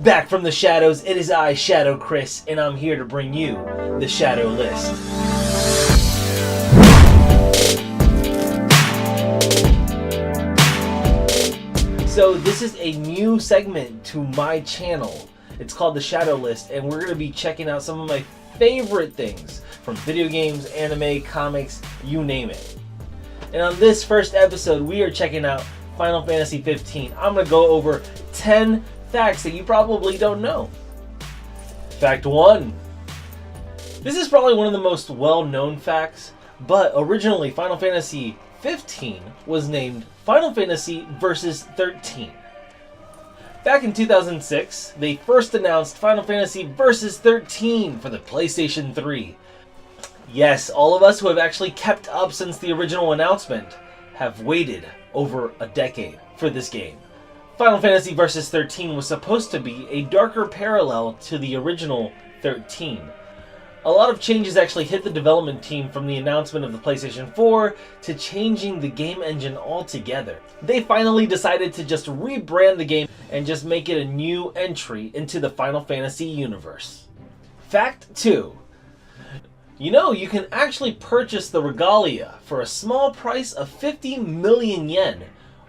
Back from the shadows, it is I, Shadow Chris, and I'm here to bring you the Shado List. So this is a new segment to my channel. It's called the Shado List, and we're going to be checking out some of my favorite things from video games, anime, comics, you name it. And on this first episode, we are checking out Final Fantasy 15. I'm going to go over 10 facts that you probably don't know. Fact 1. This is probably one of the most well-known facts, but originally Final Fantasy 15 was named Final Fantasy Versus 13. Back in 2006, they first announced Final Fantasy Versus 13 for the PlayStation 3. Yes, all of us who have actually kept up since the original announcement have waited over a decade for this game. Final Fantasy Versus 13 was supposed to be a darker parallel to the original 13. A lot of changes actually hit the development team from the announcement of the PlayStation 4 to changing the game engine altogether. They finally decided to just rebrand the game and just make it a new entry into the Final Fantasy universe. Fact 2. You know, you can actually purchase the regalia for a small price of 50 million yen,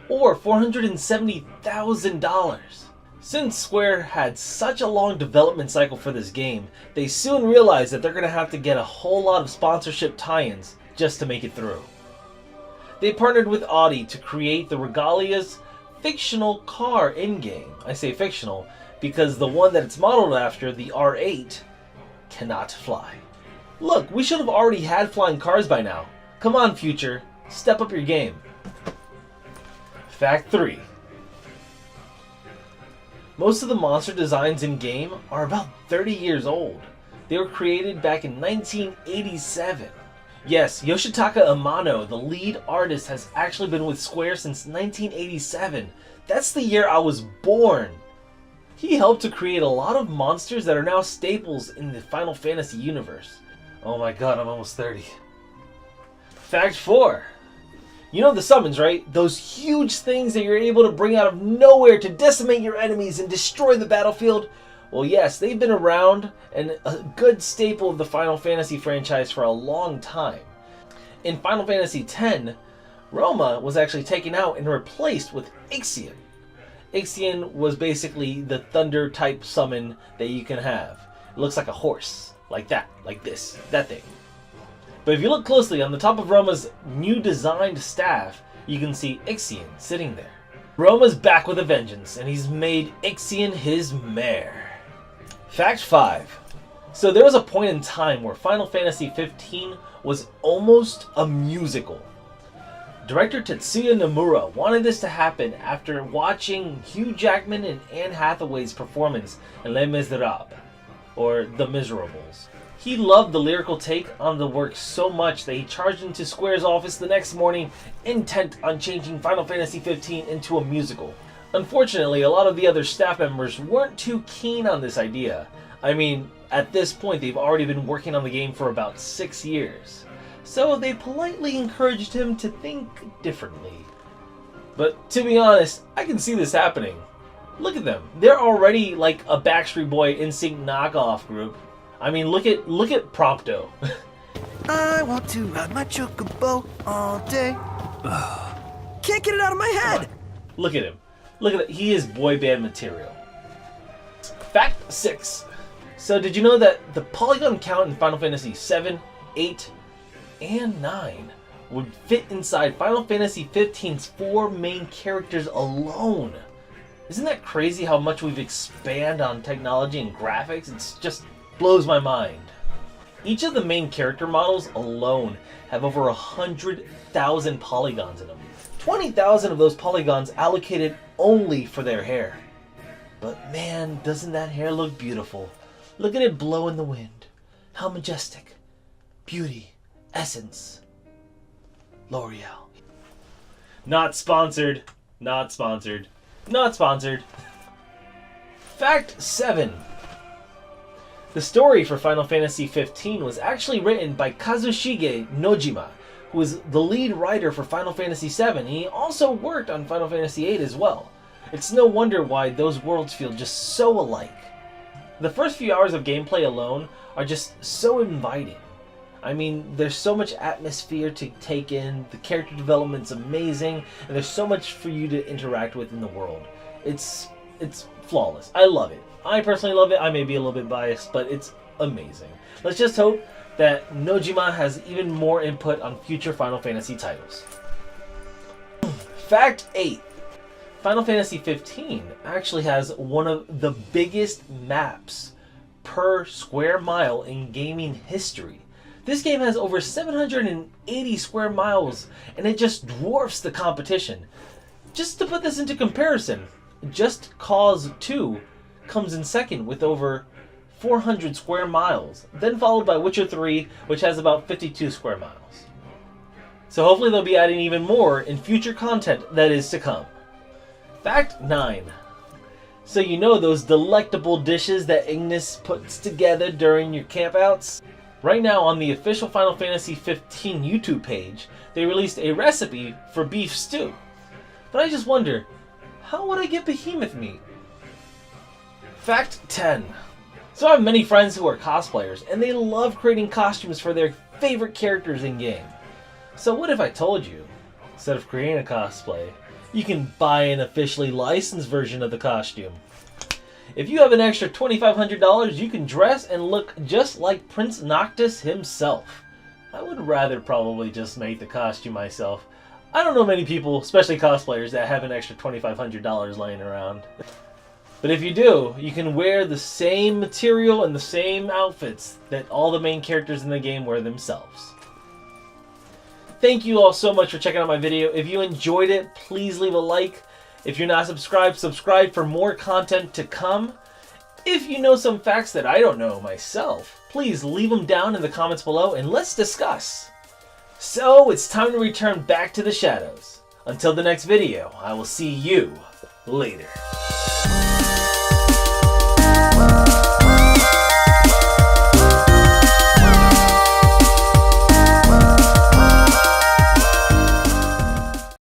or $470,000. Since Square had such a long development cycle for this game, they soon realized that they're going to have to get a whole lot of sponsorship tie-ins just to make it through. They partnered with Audi to create the regalia's fictional car in-game. I say fictional because the one that it's modeled after, the R8, cannot fly. Look, we should have already had flying cars by now. Come on, future, step up your game. Fact 3. Most of the monster designs in-game are about 30 years old. They were created back in 1987. Yes, Yoshitaka Amano, the lead artist, has actually been with Square since 1987. That's the year I was born. He helped to create a lot of monsters that are now staples in the Final Fantasy universe. Oh my god, I'm almost 30. Fact 4. You know the summons, right? Those huge things that you're able to bring out of nowhere to decimate your enemies and destroy the battlefield? Well, yes, they've been around and a good staple of the Final Fantasy franchise for a long time. In Final Fantasy X, Roma was actually taken out and replaced with Ixion. Ixion was basically the thunder type summon that you can have. It looks like a horse, like that, like this, that thing. But if you look closely on the top of Roma's new designed staff, you can see Ixion sitting there. Roma's back with a vengeance, and he's made Ixion his mare. Fact 5. So there was a point in time where Final Fantasy 15 was almost a musical. Director Tetsuya Nomura wanted this to happen after watching Hugh Jackman and Anne Hathaway's performance in Les Miserables, or The Miserables. He loved the lyrical take on the work so much that he charged into Square's office the next morning, intent on changing Final Fantasy 15 into a musical. Unfortunately, a lot of the other staff members weren't too keen on this idea. I mean, at this point they've already been working on the game for about 6 years. So they politely encouraged him to think differently. But to be honest, I can see this happening. Look at them. They're already like a Backstreet Boy NSYNC knockoff group. I mean, look at Prompto. I want to ride my chocobo all day. Can't get it out of my head. Look at him. Look at that. He is boy band material. Fact 6. So did you know that the polygon count in Final Fantasy 7, 8, and 9 would fit inside Final Fantasy 15's 4 main characters alone? Isn't that crazy how much we've expanded on technology and graphics? It's just blows my mind. Each of the main character models alone have over 100,000 polygons in them. 20,000 of those polygons allocated only for their hair. But man, doesn't that hair look beautiful? Look at it blow in the wind. How majestic. Beauty. Essence. L'Oreal. Not sponsored. Not sponsored. Not sponsored. Fact 7. The story for Final Fantasy 15 was actually written by Kazushige Nojima, who was the lead writer for Final Fantasy VII. He also worked on Final Fantasy VIII as well. It's no wonder why those worlds feel just so alike. The first few hours of gameplay alone are just so inviting. I mean, there's so much atmosphere to take in, the character development's amazing, and there's so much for you to interact with in the world. It's flawless. I love it. I personally love it. I may be a little bit biased, but it's amazing. Let's just hope that Nojima has even more input on future Final Fantasy titles. Fact 8. Final Fantasy 15 actually has one of the biggest maps per square mile in gaming history. This game has over 780 square miles, and it just dwarfs the competition. Just to put this into comparison, Just Cause 2 comes in second with over 400 square miles, then followed by Witcher 3, which has about 52 square miles. So hopefully they'll be adding even more in future content that is to come. Fact 9. So you know those delectable dishes that Ignis puts together during your campouts? Right now on the official Final Fantasy 15 YouTube page, they released a recipe for beef stew. But I just wonder, how would I get behemoth meat? Fact 10. So I have many friends who are cosplayers, and they love creating costumes for their favorite characters in-game. So what if I told you, instead of creating a cosplay, you can buy an officially licensed version of the costume? If you have an extra $2,500, you can dress and look just like Prince Noctis himself. I would rather probably just make the costume myself. I don't know many people, especially cosplayers, that have an extra $2,500 laying around. But if you do, you can wear the same material and the same outfits that all the main characters in the game wear themselves. Thank you all so much for checking out my video. If you enjoyed it, please leave a like. If you're not subscribed, subscribe for more content to come. If you know some facts that I don't know myself, please leave them down in the comments below and let's discuss. So it's time to return back to the shadows. Until the next video, I will see you later.